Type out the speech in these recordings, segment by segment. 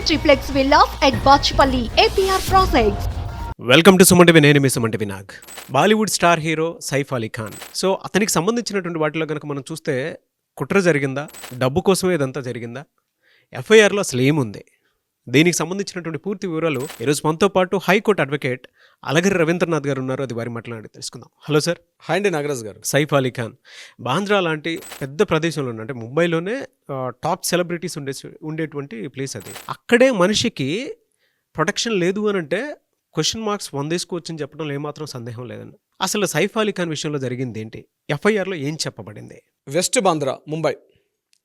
triplex villas at Bachpalli, APR Projects. Welcome to Suman TV. నేను మీ Suman TV Nag. Bollywood star hero Saif Ali Khan. So అతనికి సంబంధించినటువంటి వాటిలో కనుక మనం చూస్తే కుట్ర జరిగిందా, డబ్బు కోసమే ఇదంతా జరిగిందా, ఎఫ్ఐఆర్లో అసలు ఏముంది, దీనికి సంబంధించినటువంటి పూర్తి వివరాలు ఈరోజు మనతో పాటు హైకోర్టు అడ్వకేట్ అలగిరి రవీంద్రనాథ్ గారు ఉన్నారు. అది వారి మాట్లాడి తెలుసుకుందాం. Hello sir. హాయ్ అండి నాగరాజ్ గారు. సైఫ్ అలీ ఖాన్ బాంద్రా లాంటి పెద్ద ప్రదేశంలో అంటే ముంబైలోనే టాప్ సెలబ్రిటీస్ ఉండేటువంటి ప్లేస్ అది. అక్కడే మనిషికి ప్రొటెక్షన్ లేదు అని అంటే క్వశ్చన్ మార్క్స్ 100 వేసుకోవచ్చు అని చెప్పడంలో ఏమాత్రం సందేహం లేదండి. అసలు సైఫ్ అలీ ఖాన్ విషయంలో జరిగింది ఏంటి, ఎఫ్ఐఆర్లో ఏం చెప్పబడింది? వెస్ట్ బాంద్రా, ముంబై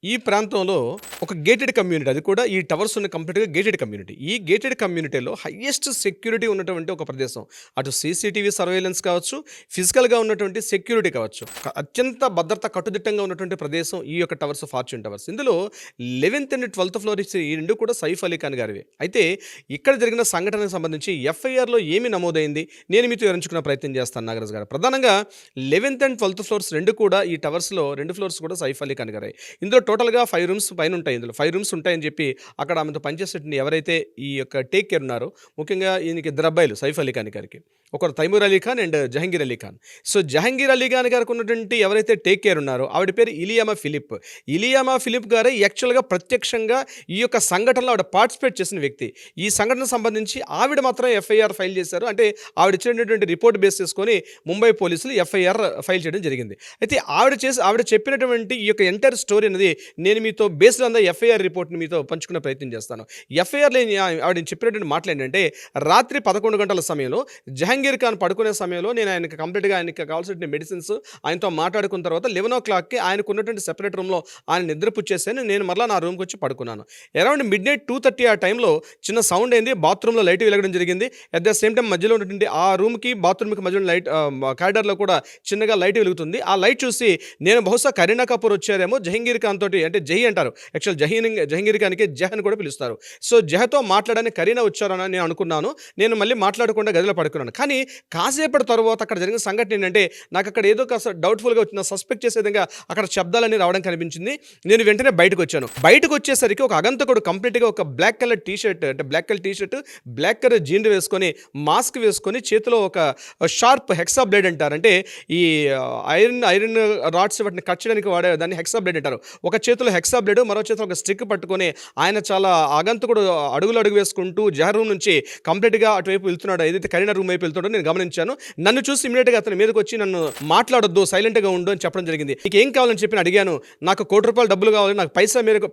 ఈ ప్రాంతంలో ఒక గేటెడ్ కమ్యూనిటీ, అది కూడా ఈ టవర్స్ ఉన్న కంప్లీట్గా గేటెడ్ కమ్యూనిటీ. ఈ గేటెడ్ కమ్యూనిటీలో హయ్యెస్ట్ సెక్యూరిటీ ఉన్నటువంటి ఒక ప్రదేశం. అటు సీసీటీవీ సర్వేలెన్స్ కావచ్చు, ఫిజికల్గా ఉన్నటువంటి సెక్యూరిటీ కావచ్చు, అత్యంత భద్రత కట్టుదిట్టంగా ఉన్నటువంటి ప్రదేశం ఈ యొక్క టవర్స్, ఫార్చ్యూన్ టవర్స్. ఇందులో 11th and 12th ఫ్లోర్ ఈ రెండు కూడా సైఫ్ అలీ ఖాన్ గారివే. అయితే ఇక్కడ జరిగిన సంఘటనకు సంబంధించి ఎఫ్ఐఆర్లో ఏమి నమోదైంది నేను మీతో వివరించుకునే ప్రయత్నం చేస్తాను నాగరాజ్ గారు. ప్రధానంగా 11th and 12th ఫ్లోర్స్ రెండు కూడా ఈ టవర్స్లో 2 ఫ్లోర్స్ కూడా సైఫ్ అలీ ఖాన్ గారే. ఇందులో టోటల్గా 5 రూమ్స్ పైన ఉంటాయి. ఇందులో 5 రూమ్స్ ఉంటాయని చెప్పి అక్కడ ఆమెతో పనిచేసేటువంటి ఎవరైతే ఈ యొక్క టేక్ కేర్ ఉన్నారో, ముఖ్యంగా ఈయనకి 2 అబ్బాయిలు సైఫ్ అలీ ఖాన్ గారికి, ఒకరు తైమూర్ అలీ ఖాన్ అండ్ జహంగీర్ అలీ ఖాన్. సో జహంగీర్ అలీ ఖాన్ గారికి ఉన్నటువంటి ఎవరైతే టేక్ కేర్ ఉన్నారో ఆవిడ పేరు ఇలియామా ఫిలిప్. ఇలియామా ఫిలిప్ గారే యాక్చువల్గా ప్రత్యక్షంగా ఈ యొక్క సంఘటనలో ఆవిడ పార్టిసిపేట్ చేసిన వ్యక్తి. ఈ సంఘటనకు సంబంధించి ఆవిడ మాత్రం ఎఫ్ఐఆర్ ఫైల్ చేశారు. అంటే ఆవిడ ఇచ్చినటువంటి రిపోర్ట్ బేస్ చేసుకొని ముంబై పోలీసులు ఎఫ్ఐఆర్ ఫైల్ చేయడం జరిగింది. అయితే ఆవిడ చెప్పినటువంటి ఈ యొక్క ఎంటైర్ స్టోరీ అనేది నేను మీతో బేస్డ్ ఆన్ ద ఎఫ్ఐఆర్ రిపోర్ట్ని మీతో పంచుకునే ప్రయత్నం చేస్తాను. ఎఫ్ఐఆర్లో ఆవిడ చెప్పినటువంటి మాటలు ఏంటంటే, రాత్రి 11 గంటల సమయంలో జహంగీర్ ఖాన్ పడుకునే సమయంలో నేను ఆయనకి కంప్లీట్గా ఆయనకి కావాల్సిన మెడిసిన్స్ ఆయనతో మాట్లాడుకున్న తర్వాత 11 o'clockకి ఆయనకు ఉన్నటువంటి సెపరేట్ రూమ్లో ఆయన నిద్రపుచ్చేసాను. నేను మరలా నా రూమ్కి వచ్చి పడుకున్నాను. అరౌండ్ midnight 2:30 ఆ టైంలో చిన్న సౌండ్ అయింది. బాత్రూంలో లైట్ వెలగడం జరిగింది. అట్ ద సేమ్ టైం మధ్యలో ఉన్నటువంటి ఆ రూమ్కి బాత్రూమ్కి మధ్యలో లైట్, కారిడార్లో కూడా చిన్నగా లైట్ వెలుగుతుంది. ఆ లైట్ చూసి నేను బహుశా కరీనా కపూర్ వచ్చారేమో జహంగీర్ ఖాన్ తోటి, అంటే జహీ అంటారు యాక్చువల్, జహంగీర్ ఖాన్కి జహ్ అని కూడా పిలుస్తారు. సో జహతో మాట్లాడడానికి కరీనా వచ్చారని నేను అనుకున్నాను. నేను మళ్ళీ మాట్లాడకుండా గదిలో పడుకున్నాను. కానీ కాసేపటి తర్వాత అక్కడ జరిగిన సంఘటన ఏంటంటే, నాకు అక్కడ ఏదో కాస్త డౌట్ఫుల్గా వచ్చిన, సస్పెక్ట్ చేసే విధంగా అక్కడ శబ్దాలన్నీ రావడం కనిపించింది. నేను వెంటనే బయటకు వచ్చాను. బయటకు వచ్చేసరికి ఒక అగంతకుడు కంప్లీట్గా ఒక black colour T-shirt, black colour jean వేసుకొని, మాస్క్ వేసుకొని, చేతిలో ఒక షార్ప్ హెక్సా బ్లేడ్ అంటారు, అంటే ఈ ఐరన్ రాడ్స్ వాటిని కట్ చేయడానికి వాడే దాన్ని హెక్సా బ్లేడ్ అంటారు. ఒక చేతిలో హెక్సా బ్లేడ్, మరో చేతిలో ఒక స్టిక్ పట్టుకొని ఆయన చాలా అగంతకుడు అడుగు వేసుకుంటూ జహర్ రూమ్ నుంచి కంప్లీట్గా అటువైపు వెళ్తున్నాడు, ఏదైతే కరీనా రూమ్ వైపు వెళ్తున్నాడో నేను గమనించాను. నన్ను చూసి ఇమీడియట్గా అతని మీదకి వచ్చి నన్ను మాట్లాడొద్దు, సైలెంట్గా ఉండు అని చెప్పడం జరిగింది. నీకు ఏం కావాలని చెప్పి అడిగాను. నాకు ₹1 డబ్బులు కావాలి, నాకు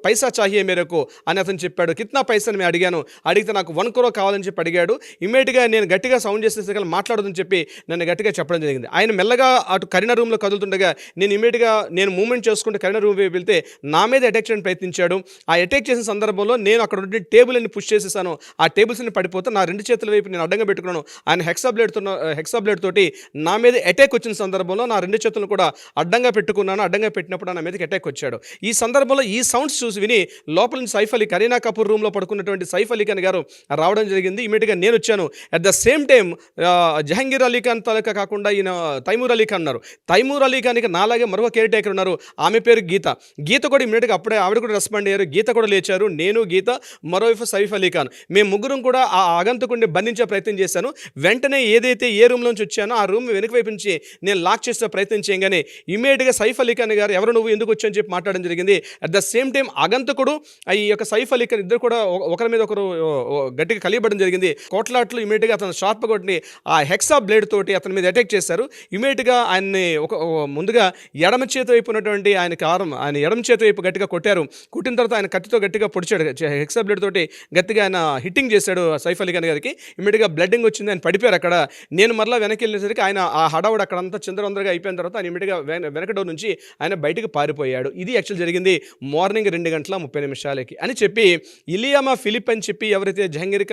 పైసా చాహియే మేరకు అని అతను చెప్పాడు. కిత్నా పైసా అని అడిగాను. అడిగితే నాకు 1 crore కావాలని చెప్పి అడిగాడు. ఇమీడియట్గా నేను గట్టిగా సౌండ్ చేసేసరికి మాట్లాడొద్దని చెప్పి నన్ను గట్టిగా చెప్పడం జరిగింది. ఆయన మెల్లగా అటు కరీనా రూమ్లో కదులుతుండగా నేను మూవ్మెంట్ చేసుకుంటే కరీనా రూమ్ వైపు వెళ్తే నా మీద అటాక్ చేయడానికి ప్రయత్నించాడు. ఆ అటాక్ చేసిన సందర్భంలో నేను అక్కడ ఉండే టేబుల్ అన్ని పుష్ చేసేసాను. ఆ టేబుల్స్ అన్ని పడిపోతే నా 2 చేతుల వైపు నేను అడ్డంగా పెట్టుకున్నాను. ఆయన హెక్సా బ్లేడ్ తోటి నా మీద అటాక్ వచ్చిన సందర్భంలో నా 2 చేతులను కూడా అడ్డంగా పెట్టుకున్నాను. అడ్డంగా పెట్టినప్పుడు నా మీదకి అటాక్ వచ్చాడు. ఈ సందర్భంలో ఈ సౌండ్స్ చూసి విని లోపల నుంచి సైఫ్ అలీ, కరీనా కపూర్ రూమ్లో పడుకున్నటువంటి సైఫ్ అలీ ఖాన్ గారు రావడం జరిగింది. ఇమీడియట్గా నేను వచ్చాను. At the same time Jahangir Ali Khan తాలూకా కాకుండా ఈయన తైమూర్ అలీ ఖాన్ ఉన్నారు. తైమూర్ అలీ ఖాన్కి నాలాగే మరొక కేర్ టేకర్ ఉన్నారు. ఆమె పేరు గీత కూడా ఇమీడియట్గా అప్పుడే ఆవిడ కూడా రెస్పాండ్ అయ్యారు. గీత కూడా లేచారు. నేను, గీత, మరోవైపు సైఫ్ అలీ ఖాన్, మేము ముగ్గురం కూడా ఆ ఆగంతకుడిని బంధించే ప్రయత్నం చేశాను. వెంటనే ఏదైతే ఏ రూమ్ నుంచి వచ్చానో ఆ రూమ్ వెనుక వైపు నుంచి నేను లాక్ చేసే ప్రయత్నం చేయగానే ఇమీడియట్గా సైఫ్ అలీ ఖాన్ గారు ఎవరు నువ్వు ఎందుకు వచ్చాయని చెప్పి మాట్లాడడం జరిగింది. అట్ ద సేమ్ టైం ఆగంతకుడు ఈ యొక్క సైఫ్ అలీ ఖాన్ ఇద్దరు కూడా ఒకరి మీద ఒకరు గట్టిగా కలియబడడం జరిగింది. కోట్లాట్లు ఇమీడియట్గా అతను షార్ప్ కొట్టి ఆ హెక్సా బ్లేడ్ తోటి అతని మీద అటాక్ చేశారు. ఇమీడియట్గా ఆయన్ని ముందుగా ఎడమ చేతి వైపు ఉన్నటువంటి ఆయన ఎడమ చేతి వైపు గట్టిగా కొట్టారు. కొట్టిన తర్వాత ఆయన కత్తితో గట్టిగా పొడిచాడు. హెక్సా బ్లేడ్ తోటి గట్టిగా ఆయన హిట్టింగ్ చేశాడు సైఫ్ అలీ ఖాన్ గారికి. ఇమీడియట్గా బ్లడ్డింగ్ వచ్చింది. ఆయన పడిపోయారు అక్కడ. నేను మరలా వెనక్కి వెళ్ళేసరికి ఆయన ఆ హడావుడు అక్కడంతా చిందరవందరగా అయిపోయిన తర్వాత ఆయన ఇమీడియట్గా వెనక డోర్ నుంచి ఆయన బయటకు పారిపోయాడు. ఇది యాక్చువల్ జరిగింది మార్నింగ్ 2:30 అని చెప్పి ఇలియామా ఫిలిప్ అని చెప్పి ఎవరైతే జహంగీర్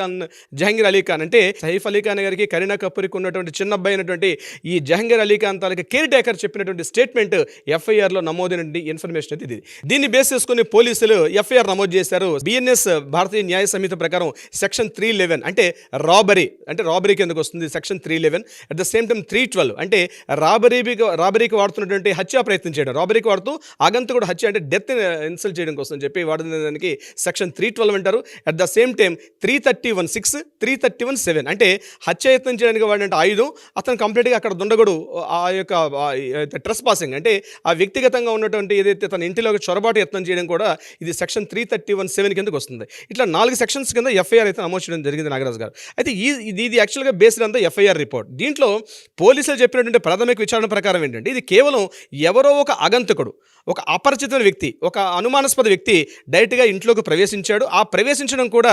అలీ ఖాన్, అంటే సైఫ్ అలీ ఖాన్ గారికి కరీనా కపూర్కి ఉన్నటువంటి చిన్న అబ్బాయి అయినటువంటి ఈ జహంగీర్ అలీ ఖాన్ తాలూకా కేర్ టేకర్ చెప్పినటువంటి స్టేట్మెంట్ ఎఫ్ఐఆర్లో నమోదైనటువంటి ఇన్ఫర్మేషన్ అయితే ఇది. దీన్ని బేస్ చేసుకుని పోలీసులు ఎఫ్ఐఆర్ నమోదు చేశారు. బిఎన్ఎస్ భారతీయ న్యాయ సంహిత ప్రకారం సెక్షన్ 311 అంటే రాబరీ కిందకు వస్తుంది section 311. At the same time 312 అంటే రాబరీకి వాడుతున్నటువంటి హత్యా ప్రయత్నం చేయడం, రాబరీకి వాడుతూ ఆగంతకుడు హత్య అంటే డెత్ ఇన్సల్ట్ చేయడం కోసం చెప్పి వాడుతున్న దానికి సెక్షన్ 312 అంటారు. అట్ ద సేమ్ టైం 331(6), 331(7) అంటే హత్యాయత్నం చేయడానికి వాడినట్టు ఆయుధం అతను కంప్లీట్గా అక్కడ దుండగుడు ఆ యొక్క ట్రెస్ పాసింగ్ అంటే ఆ వ్యక్తిగతంగా ఉన్నటువంటి ఏదైతే తన ఇంటిలోకి చొరబాటు యత్నం చేయడం కూడా ఇది సెక్షన్ 331(7) కిందకు వస్తుంది. ఇట్లా 4 సెక్షన్స్ కింద ఎఫ్ఐఆర్ అయితే నమోదు చేయడం జరిగింది నాగరాజు గారు. అయితే ఇది యాక్చువల్గా బేస్డ్ అంతా ఎఫ్ఐఆర్ రిపోర్ట్. దీంట్లో పోలీసులు చెప్పినటువంటి ప్రాథమిక విచారణ ప్రకారం ఏంటంటే ఇది కేవలం ఎవరో ఒక ఆగంతకుడు, ఒక అపరిచితమైన వ్యక్తి, ఒక అనుమానాస్పద వ్యక్తి డైరెక్ట్గా ఇంట్లోకి ప్రవేశించాడు. ఆ ప్రవేశించడం కూడా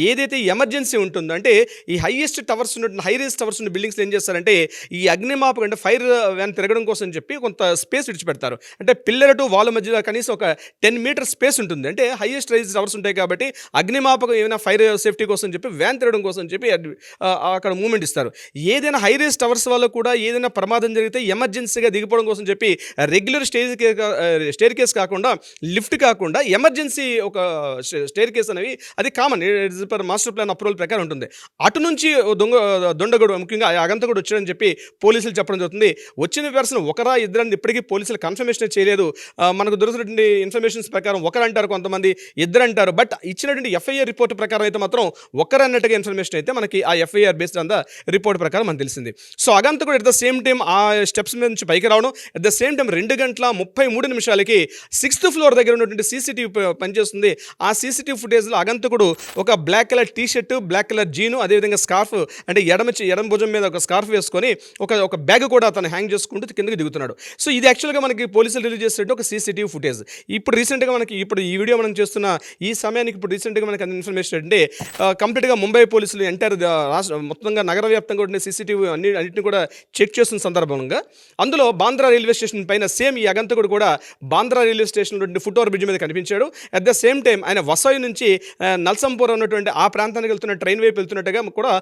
ఏదైతే ఎమర్జెన్సీ ఉంటుందో అంటే ఈ హై రైజ్ టవర్స్ ఉన్న బిల్డింగ్స్ ఏం చేస్తారంటే ఈ అగ్నిమాపక అంటే ఫైర్ వ్యాన్ తిరగడం కోసం చెప్పి కొంత స్పేస్ విడిచిపెడతారు. అంటే పిల్లర్ టు వాల్ మధ్యలో కనీసం ఒక 10 మీటర్ స్పేస్ ఉంటుంది. అంటే హైయెస్ట్ రైజ్ టవర్స్ ఉంటాయి కాబట్టి అగ్నిమాపకం ఏమైనా ఫైర్ సేఫ్టీ కోసం చెప్పి వ్యాన్ తిరగడం కోసం చెప్పి అక్కడ మూవ్మెంట్ ఇస్తారు. ఏదైనా హై రైజ్ టవర్స్ వల్ల కూడా ఏదైనా ప్రమాదం జరిగితే ఎమర్జెన్సీగా దిగిపోవడం కోసం చెప్పి రెగ్యులర్ స్టేర్ కేస్ కాకుండా లిఫ్ట్ కాకుండా ఎమర్జెన్సీ ఒక స్టేర్ కేస్ అనేవి అది common per master plan approval ప్రకారం ఉంటుంది. అటు నుంచి దొండగుడు ముఖ్యంగా అగంతకుడు వచ్చాడని చెప్పి పోలీసులు చెప్పడం జరుగుతుంది. వచ్చిన పర్సన్ ఒకరా ఇద్దరని ఇప్పటికీ పోలీసులు కన్ఫర్మేషన్ చేయలేదు. మనకు దొరుకుతున్నటువంటి ఇన్ఫర్మేషన్స్ ప్రకారం ఒకరు అంటారు, కొంతమంది ఇద్దరు అంటారు. బట్ ఇచ్చినటువంటి ఎఫ్ఐఆర్ రిపోర్ట్ ప్రకారం అయితే మాత్రం ఒకరు అన్నట్టుగా ఇన్ఫర్మేషన్ అయితే మనకి ఆ FIR based on the report ప్రకారం మనకు తెలిసింది. సో అగంతకుడు ఎట్ ద సేమ్ టైం ఆ స్టెప్స్ మీద నుంచి పైకి రావడం, at the same time 2:33 6th floor దగ్గర ఉన్నటువంటి సీసీటీవీ పనిచేస్తుంది. ఆ సీసీటీవీ ఫుటేజ్లో అగంతకుడు ఒక black colour T shirt, black colour jean, అదేవిధంగా స్కార్ఫ్ అంటే ఎడమ భుజం మీద ఒక స్కార్ఫ్ వేసుకొని ఒక బ్యాగ్ కూడా అతను హ్యాంగ్ చేసుకుంటూ కిందకి దిగుతున్నాడు. సో ఇది యాక్చువల్గా మనకి పోలీసులు రిలీజ్ చేసేటట్టు ఒక సీసీటీవీ ఫుటేజ్. ఇప్పుడు రీసెంట్గా ఇప్పుడు ఈ వీడియో మనం చేస్తున్న ఈ సమయానికి ఇప్పుడు రీసెంట్గా మనకి అందిన ఇన్ఫర్మేషన్ అంటే కంప్లీట్గా ముంబై పోలీసులు ఎంటైర్ మొత్తంగా నగర వ్యాప్తంగా ఉండే సీసీటీవీ అన్నింటిని కూడా చెక్ చేస్తున్న సందర్భంగా అందులో బాంద్రా రైల్వే స్టేషన్ పైన సేమ్ ఈ అగంతకుడు కూడా Bandra railway station foot over bridge మీద కనిపించాడు. అట్ ద సేమ్ టైం ఆయన వసాయి నుంచి నల్సంపూర్ ఉన్నటువంటి ఆ ప్రాంతానికి వెళ్తున్న ట్రైన్ వైపు వెళ్తున్నట్టుగా కూడా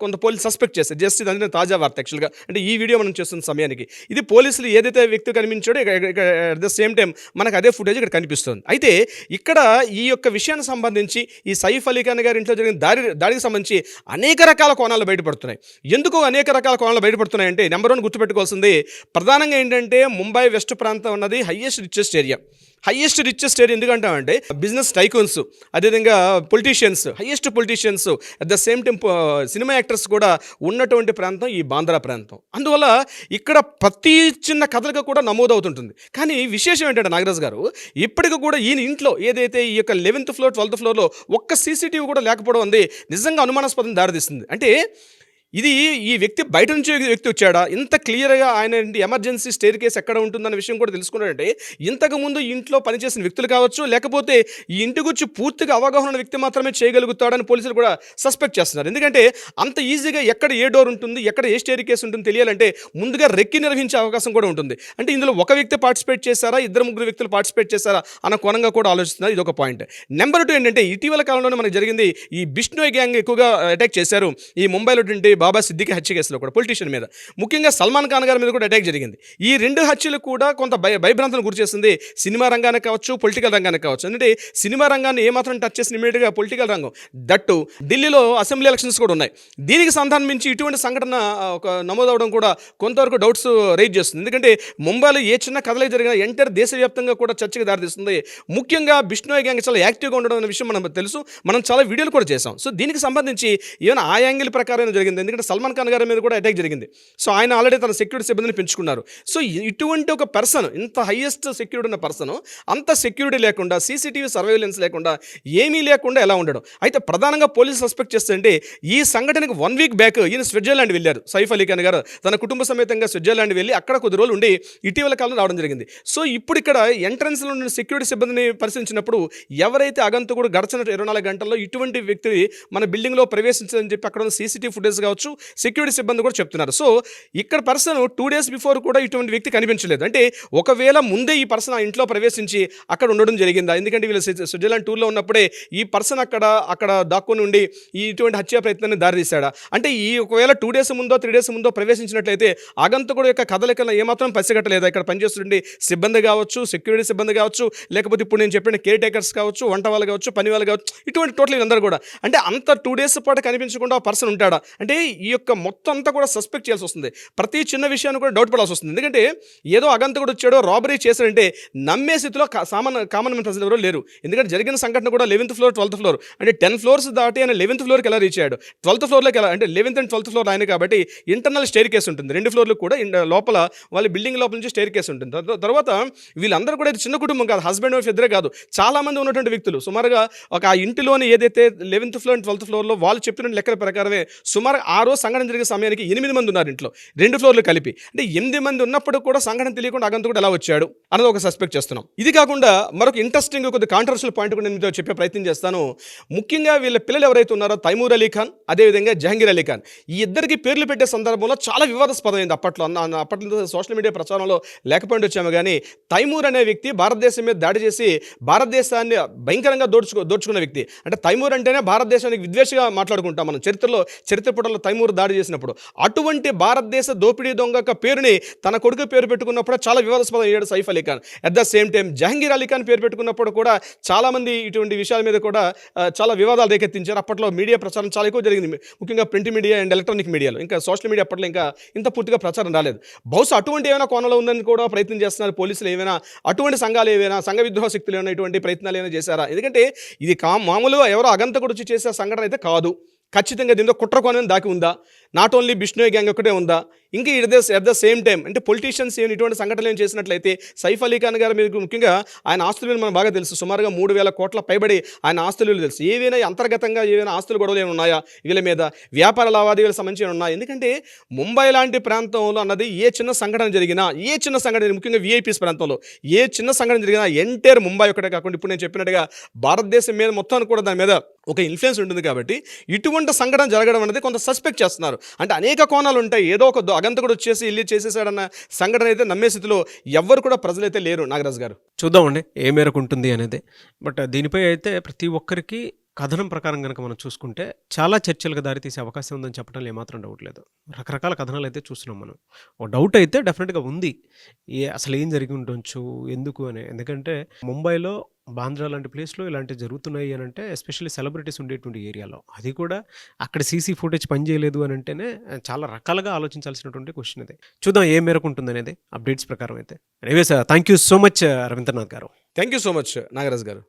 కొంత పోలీసు సస్పెక్ట్ చేస్తారు. జస్ట్ ఇది తాజా వార్త యాక్చువల్గా అంటే ఈ వీడియో మనం చేస్తున్న సమయానికి ఇది పోలీసులు ఏదైతే వ్యక్తి కనిపించాడో అట్ ద సేమ్ టైం మనకు అదే ఫుటేజ్ ఇక్కడ కనిపిస్తుంది. అయితే ఇక్కడ ఈ యొక్క విషయానికి సంబంధించి ఈ సైఫ్ అలీ ఖాన్ గారి ఇంట్లో జరిగిన దాడికి సంబంధించి అనేక రకాల కోణాలు బయటపడుతున్నాయి. ఎందుకు అనేక రకాల కోణాలు బయటపడుతున్నాయంటే నెంబర్ 1 గుర్తుపెట్టుకోవాల్సింది ప్రధానంగా ఏంటంటే ముంబై వెస్ట్ ప్రాంతం ఉన్నది హైయెస్ట్ రిచెస్ట్ ఏరియా ఎందుకంటామంటే బిజినెస్ టైకూన్స్, అదేవిధంగా highest politicians, at the same time cinema actors కూడా ఉన్నటువంటి ప్రాంతం ఈ బాంద్రా ప్రాంతం. అందువల్ల ఇక్కడ ప్రతి చిన్న కథలుగా కూడా నమోదవుతుంటుంది. కానీ విశేషం ఏంటంటే నాగరాజు గారు ఇప్పటికి కూడా ఈయన ఇంట్లో ఏదైతే ఈ యొక్క 11th ఫ్లోర్ 12th ఫ్లోర్లో ఒక్క సీసీటీవీ కూడా లేకపోవడం ఉంది నిజంగా అనుమానాస్పదం దారితీస్తుంది. అంటే ఇది ఈ వ్యక్తి బయట నుంచి వ్యక్తి వచ్చాడా, ఇంత క్లియర్గా ఆయన ఎమర్జెన్సీ స్టేర్ కేస్ ఎక్కడ ఉంటుందన్న విషయం కూడా తెలుసుకున్నాడంటే ఇంతకుముందు ఇంట్లో పనిచేసిన వ్యక్తులు కావచ్చు, లేకపోతే ఈ ఇంటి గురించి పూర్తిగా అవగాహన ఉన్న వ్యక్తి మాత్రమే చేయగలుగుతాడని పోలీసులు కూడా సస్పెక్ట్ చేస్తున్నారు. ఎందుకంటే అంత ఈజీగా ఎక్కడ ఏ డోర్ ఉంటుంది, ఎక్కడ ఏ స్టేర్ కేస్ ఉంటుంది తెలియాలంటే ముందుగా రెక్కి నిర్వహించే అవకాశం కూడా ఉంటుంది. అంటే ఇందులో ఒక వ్యక్తి పార్టిసిపేట్ చేశారా, 2-3 వ్యక్తులు పార్టిసిపేట్ చేశారా అన్న కోణంగా కూడా ఆలోచిస్తున్నారు. ఇది ఒక పాయింట్. నెంబర్ 2 ఏంటంటే ఇటీవల కాలంలోనే మనకు జరిగింది ఈ బిష్నోయ్ గ్యాంగ్ ఎక్కువగా అటాక్ చేశారు ఈ ముంబైలో బాబా సిద్దికి హత్య కేసులో కూడా పొలిటీషియన్ మీద, ముఖ్యంగా సల్మాన్ ఖాన్ గారి మీద కూడా అటాక్ జరిగింది. ఈ 2 హత్యలు కూడా కొంత భయభ్రాంతులను గురి చేస్తుంది సినిమా రంగానికి కావచ్చు, పొలిటికల్ రంగానికి కావచ్చు. అంటే సినిమా రంగాన్ని ఏమాత్రం టచ్ చేసిన ఇమీడియట్గా పొలిటికల్ రంగం, దట్టు ఢిల్లీలో అసెంబ్లీ ఎలక్షన్స్ కూడా ఉన్నాయి. దీనికి సంబంధించి ఇటువంటి సంఘటన ఒక నమోదవడం కూడా కొంతవరకు డౌట్స్ రైజ్ చేస్తుంది. ఎందుకంటే ముంబైలో ఏ చిన్న కథలే జరిగినా ఎంటైర్ దేశవ్యాప్తంగా కూడా చర్చకు దారితీస్తుంది. ముఖ్యంగా బిష్నోయ్ గ్యాంగ్ చాలా యాక్టివ్గా ఉండడం అనే విషయం మనకు తెలుసు, మనం చాలా వీడియోలు కూడా చేసాం. సో దీనికి సంబంధించి ఏమైనా ఆ యాంగిల్ ప్రకారం జరిగింది. ఎందుకంటే సల్మాన్ ఖాన్ గారి మీద కూడా అటాక్ జరిగింది. సో ఆయన ఆల్రెడీ తన సెక్యూరిటీ సిబ్బందిని పెంచుకున్నారు. సో ఇటువంటి ఒక పర్సన్, ఇంత హైయెస్ట్ సెక్యూరిటీ ఉన్న పర్సన్ అంత సెక్యూరిటీ లేకుండా, సీసీటీవీ సర్వేలెన్స్ లేకుండా, ఏమీ లేకుండా ఎలా ఉండడం. అయితే ప్రధానంగా పోలీసు సస్పెక్ట్ చేస్తుంటే ఈ సంఘటనకు 1 వీక్ బ్యాక్ ఈయన స్విట్జర్లాండ్ వెళ్ళారు. సైఫ్ అలీ ఖాన్ గారు తన కుటుంబ సమేతంగా స్విట్జర్లాండ్ వెళ్ళి అక్కడ కొద్ది రోజులు ఉండి ఇటీవల కాలంలో రావడం జరిగింది. సో ఇప్పుడు ఇక్కడ ఎంట్రన్స్లో ఉన్న సెక్యూరిటీ సిబ్బందిని పరిశీలించినప్పుడు ఎవరైతే అగంతకుడు గడచిన 24 గంటల్లో ఇటువంటి వ్యక్తి మన బిల్డింగ్లో ప్రవేశించాలని చెప్పి అక్కడ ఉన్న సీసీటీవీ ఫుటేజ్ కావచ్చు, కావచ్చు, సెక్యూరిటీ సిబ్బంది కూడా చెప్తున్నారు. సో ఇక్కడ పర్సన్ 2 డేస్ బిఫోర్ కూడా ఇటువంటి వ్యక్తి కనిపించలేదు. అంటే ఒకవేళ ముందే ఈ పర్సన్ ఆ ఇంట్లో ప్రవేశించి అక్కడ ఉండడం జరిగిందా? ఎందుకంటే వీళ్ళు స్విట్జర్లాండ్ టూర్లో ఉన్నప్పుడే ఈ పర్సన్ అక్కడ దాక్కుని ఉండి ఇటువంటి హత్యా ప్రయత్నాన్ని దారితీశాడా? అంటే ఈ ఒకవేళ 2 డేస్ ముందో 3 డేస్ ముందో ప్రవేశించినట్లయితే ఆగంతకుడు యొక్క కదలికలను ఏమాత్రం పసిగట్టలేదా? ఇక్కడ పనిచేస్తుండే సిబ్బంది కావచ్చు, సెక్యూరిటీ సిబ్బంది కావచ్చు, లేకపోతే ఇప్పుడు నేను చెప్పిన కేర్ టేకర్స్ కావచ్చు, వంట వాళ్ళు కావచ్చు, పని వాళ్ళు కావచ్చు, ఇటువంటి టోటల్ అందరూ కూడా అంటే అంత 2 డేస్ పాటు కనిపించకుండా ఆ పర్సన్ ఉంటాడా? అంటే ఈ యొక్క మొత్తం అంతా కూడా సస్పెక్ట్ చేయాల్సి వస్తుంది. ప్రతి చిన్న విషయాన్ని కూడా డౌట్ పడాల్సి వస్తుంది. ఎందుకంటే ఏదో అగంతకుడు వచ్చాడో రాబరీ చేశాడంటే నమ్మే స్థితిలో కామన్ ప్రజలు ఎవరో లేరు. ఎందుకంటే జరిగిన సంఘటన కూడా 11th ఫ్లోర్ 12th ఫ్లోర్ అంటే 10 ఫ్లోర్స్ దాటి ఆయన 11th ఫ్లోర్కి ఎలా రీచ్ అయ్యాడు, 12th ఫ్లోర్లోకి ఎలా అంటే 11th అండ్ 12th ఫ్లోర్ ఆయన కాబట్టి ఇంటర్నల్ స్టేర్ కేసు ఉంటుంది. 2 ఫ్లోర్లు కూడా లోపల వాళ్ళ బిల్డింగ్ లోపల నుంచి స్టేర్ కేసు ఉంటుంది. తర్వాత వీళ్ళందరూ కూడా ఇది చిన్న కుటుంబం కాదు, హస్బెండ్ వైఫ్ ఇద్దరే కాదు, చాలా మంది ఉన్నటువంటి వ్యక్తులు. సుమారుగా ఒక ఆ ఇంటిలోని ఏదైతే 11th ఫ్లోర్ అండ్ 12th ఫ్లోర్లో వాళ్ళు చెప్పిన లెక్కల ప్రకారమే సుమారు ఆ రోజు సంఘటన జరిగే సమయానికి 8 మంది ఉన్నారు ఇంట్లో, 2 ఫ్లోర్లు కలిపి. అంటే 8 మంది ఉన్నప్పుడు కూడా సంఘటన తెలియకుండా అగంతకుడు ఎలా వచ్చాడు అన్నది ఒక సస్పెక్ట్ చేస్తున్నాం. ఇది కాకుండా మరొక ఇంట్రెస్టింగ్ కొద్ది కాంట్రవర్షియల్ పాయింట్ కూడా నేను మీతో చెప్పే ప్రయత్నం చేస్తాను. ముఖ్యంగా వీళ్ళ పిల్లలు ఎవరైతే ఉన్నారో తైమూర్ అలీ ఖాన్, అదేవిధంగా జహంగీర్ అలీ ఖాన్, ఈ ఇద్దరికి పేర్లు పెట్టే సందర్భంలో చాలా వివాదాస్పదమైంది. అప్పట్లో సోషల్ మీడియా ప్రచారంలో లేకపోయింది వచ్చాము కానీ తైమూర్ అనే వ్యక్తి భారతదేశం మీద దాడి చేసి భారతదేశాన్ని భయంకరంగా దోచుకున్న వ్యక్తి. అంటే తైమూర్ అంటేనే భారతదేశానికి విద్వేషగా మాట్లాడుకుంటాం మనం చరిత్ర పుటల్లో తైమూర్ దాడి చేసినప్పుడు. అటువంటి భారతదేశ దోపిడీ దొంగ యొక్క పేరుని తన కొడుకు పేరు పెట్టుకున్నప్పుడు చాలా వివాదాస్పదం అయ్యాడు Saif Ali Khan. At the same time Jahangir Ali Khan పేరు పెట్టుకున్నప్పుడు కూడా చాలామంది ఇటువంటి విషయాల మీద కూడా చాలా వివాదాలు రేకెత్తించారు. అప్పట్లో మీడియా ప్రచారం చాలా ఎక్కువ జరిగింది, ముఖ్యంగా ప్రింట్ మీడియా అండ్ ఎలక్ట్రానిక్ మీడియాలో. ఇంకా సోషల్ మీడియా అప్పట్లో ఇంకా ఇంత పూర్తిగా ప్రచారం రాలేదు. బహుశా అటువంటి ఏమైనా కోణంలో ఉందని కూడా ప్రయత్నం చేస్తున్నారు పోలీసులు. ఏమైనా అటువంటి సంఘాలు ఏమైనా సంఘ విద్రోహ శక్తులు ఏమైనా ఇటువంటి ప్రయత్నాలు ఏమైనా చేశారా? ఎందుకంటే ఇది మామూలుగా ఎవరో అగంతకుడు వచ్చి చేసే సంఘటన అయితే కాదు. ఖచ్చితంగా దీంతో కుట్ర కోణం దాకి ఉందా? నాట్ ఓన్లీ బిష్ణోయ్ గ్యాంగ్ ఒకటే ఉందా? ఇంకా ఎట్ ద సేమ్ టైం అంటే పొలిటీషియన్స్ ఏమైనా ఇటువంటి సంఘటనలు ఏం చేసినట్లయితే సైఫ్ అలీ ఖాన్ గారు మీకు ముఖ్యంగా ఆయన ఆస్తుల విలువ మనకు బాగా తెలుసు. సుమారుగా 3,000 కోట్ల పైబడి ఆయన ఆస్తుల విలువ తెలుసు. ఏవైనా అంతర్గతంగా ఏవైనా ఆస్తులు గొడవలు ఏమైనా ఉన్నాయా వీళ్ళ మీద, వ్యాపార లావాదేవీలకు సంబంధించి ఉన్నాయి? ఎందుకంటే ముంబై లాంటి ప్రాంతంలో అన్నది ఏ చిన్న సంఘటన జరిగినా, ముఖ్యంగా విఐపీస్ ప్రాంతంలో ఏ చిన్న సంఘటన జరిగినా ఎంటైర్ ముంబై ఒకటే కాకుండా ఇప్పుడు నేను చెప్పినట్టుగా భారతదేశం మీద మొత్తాన్ని కూడా దాని మీద ఒక ఇన్ఫ్లుయెన్స్ ఉంటుంది. కాబట్టి ఇటువంటి సంఘటన జరగడం అనేది కొంత సస్పెక్ట్ చేస్తున్నారు. అంటే అనేక కోణాలు ఉంటాయి. ఏదో ఒక అగంతకుడు వచ్చేసి ఇల్లు చేసేసాడన్న సంఘటన అయితే నమ్మే స్థితిలో ఎవ్వరు కూడా ప్రజలైతే లేరు. నాగరాజు గారు, చూద్దామండి ఏ మేరకు ఉంటుంది అనేది. బట్ దీనిపై అయితే ప్రతి ఒక్కరికి కథనం ప్రకారం కనుక మనం చూసుకుంటే చాలా చర్చలకు దారితీసే అవకాశం ఉందని చెప్పడంలో ఏమాత్రం డౌట్ లేదు. రకరకాల కథనాలు అయితే చూస్తున్నాం మనం. ఒక డౌట్ అయితే డెఫినెట్గా ఉంది, అసలు ఏం జరిగి ఉండొచ్చు, ఎందుకు అని. ఎందుకంటే ముంబైలో, బాంద్రా లాంటి ప్లేస్లో ఇలాంటివి జరుగుతున్నాయి అని అంటే, ఎస్పెషల్లీ సెలబ్రిటీస్ ఉండేటువంటి ఏరియాలో, అది కూడా అక్కడ సీసీ ఫుటేజ్ పనిచేయలేదు అని అంటేనే చాలా రకాలుగా ఆలోచించాల్సినటువంటి క్వశ్చన్ ఇది. చూద్దాం ఏ మేరకు ఉంటుంది అనేది అప్డేట్స్ ప్రకారం అయితే. Anyways thank you so much Ravindranath garu. Thank you so much Nagaraju గారు.